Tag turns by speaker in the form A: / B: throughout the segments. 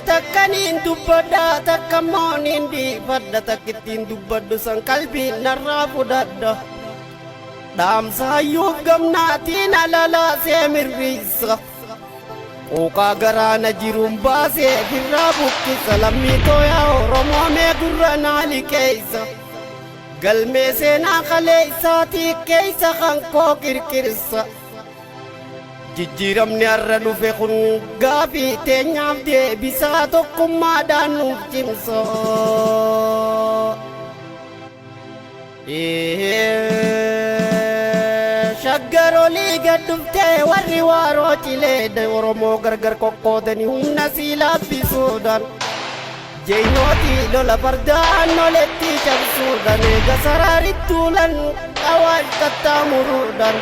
A: takkanin dubbadha takka moonin dhiifadha takkittiin dubbadhu san qalbiin narraa fudhadha dhaamsaayyuuf gamnaatiin alalaasee mirriisa quuqaa garaana jiruun baasee firraa buqqisa lammii tooyaa Oromoo mee gurra naa liqeeysa galmee seenaa kaleessaatii keeysa kan koo kirkirsa jijjiiramni har'a dhufe kun gaafii teenyaaf deebisaa tokkummaadhaan nuuf cimsa shaggarolii gad dhuftee warri waaroo cileedha Oromoo gargar qoqqoodanii humna sii laaffisuudhaan jeynooti lola fardaan noletti cabsuudhaan eega saraarittuulan awaash qaxxaamuruudhaan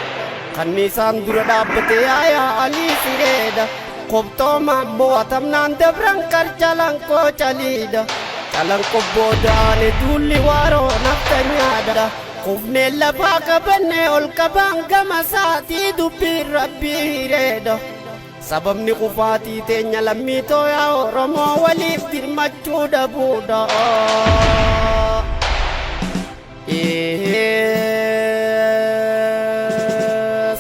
A: kanniisaan dura dhaabbate yaayaa alii sireedha qobxooma bo'atamnaan dabran qarcalan koo caliidha calan qobboodaane duulli waaroo naftanyaadha kufneen lafaa qabannee ol qabaan gama saatii dubbiin rabbii hireedha sababni kufaatii teenya lammii tooyaa Oromoo waliif dirmachuu dhabuudha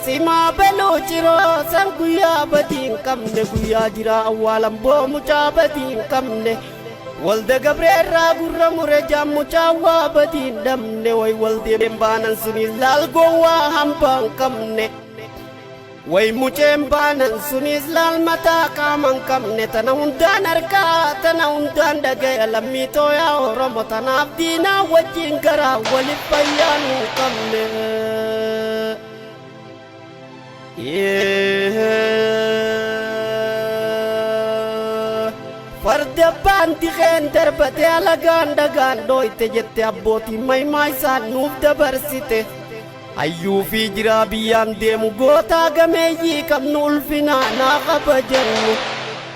A: simaa baluu jiroo san guyyaa badii qabne guyyaa jiraa awwaalan boomuchaa badii qabne walda gabreerraa gurra mure jaammuchaa waa badii dhabne way waldeen baanan sunis laal gowwaa hambaan qabne way muceen baanan sunis laal mataa qaaman qabne tana hundaan harkaa tana hundaan dhagaya lammii tooyaa Oromoo tanaaf diinaa wajjin garaa walif fayyaanuu qabne farda baanti kheen darbate alagaan dhagaan dhooyte jette abbootiin maymaa isaan nuuf dabarsite ayyuu fi jiraa biyyaan deemu gootaa gameeyyii qabnu ulfinaa naa kabajannu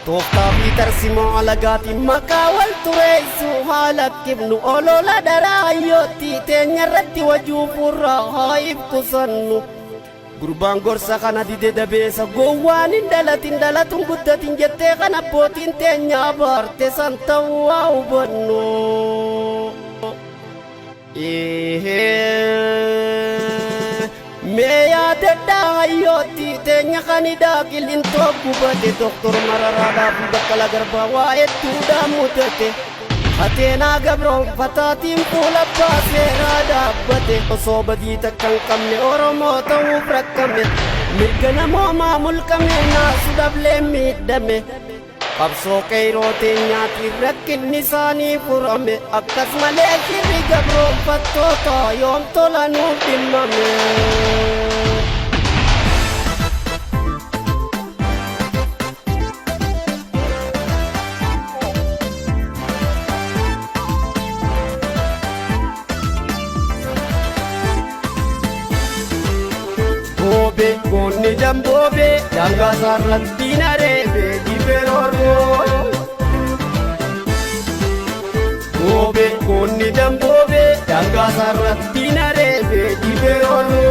A: tooftaa fi tarsimoo alagaatiin maqaa wal tureessuu haala kibnu olola daraa hayyoottii teenyarratti wajuufurraa haa ibkusannu gurbaan gorsa kana dide dabeessa gowwaan hin dhalatun guddatin jettee kan abbootiin teenyaa baarte san ta'uu haa hubannu mee yaadadhaa hayyoottii teenya kan hidhaa qilintoo gubate doktor Mararaadhaaf Baqqalaa Garbaa waa hedduudhaa mudate Ateenaa gabroonfataatiin fuula baaseeraa dhaabbate osoo badii takka hin qabne Oromoo ta'uuf rakkame mirga namoomaa mulqame naasu dhablee miidhame qabsoo qeyroo teenyaatiin rakkinni isaanii furame akkas malee shirri gabroonfattoota yoom tola nuuf dhimmame Konni dambobe danga sarratti narebe diberoro Bobe konni dambobe danga sarratti narebe diberoro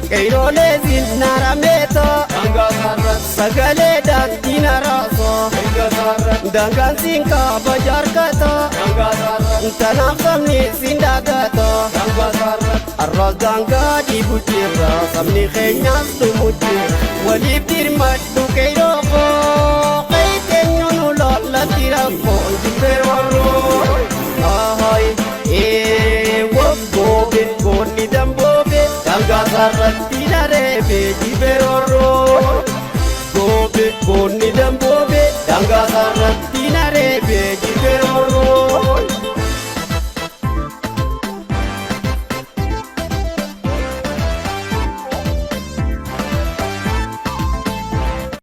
A: Keirole zinarameto danga sarrat sagale dantina raso danga sarrat dangan sinka bajarkata danga sarrat tanam samni sindagato danga sarrat arras danga dibujira samni khenyas dumujira walib dirmaddu keiroko keitenyunu lolatirapo diberoro ahai wabbobe konni dambobe danga sarratti narebe diberoro Bobe konni dambobe danga sarratti narebe diberoro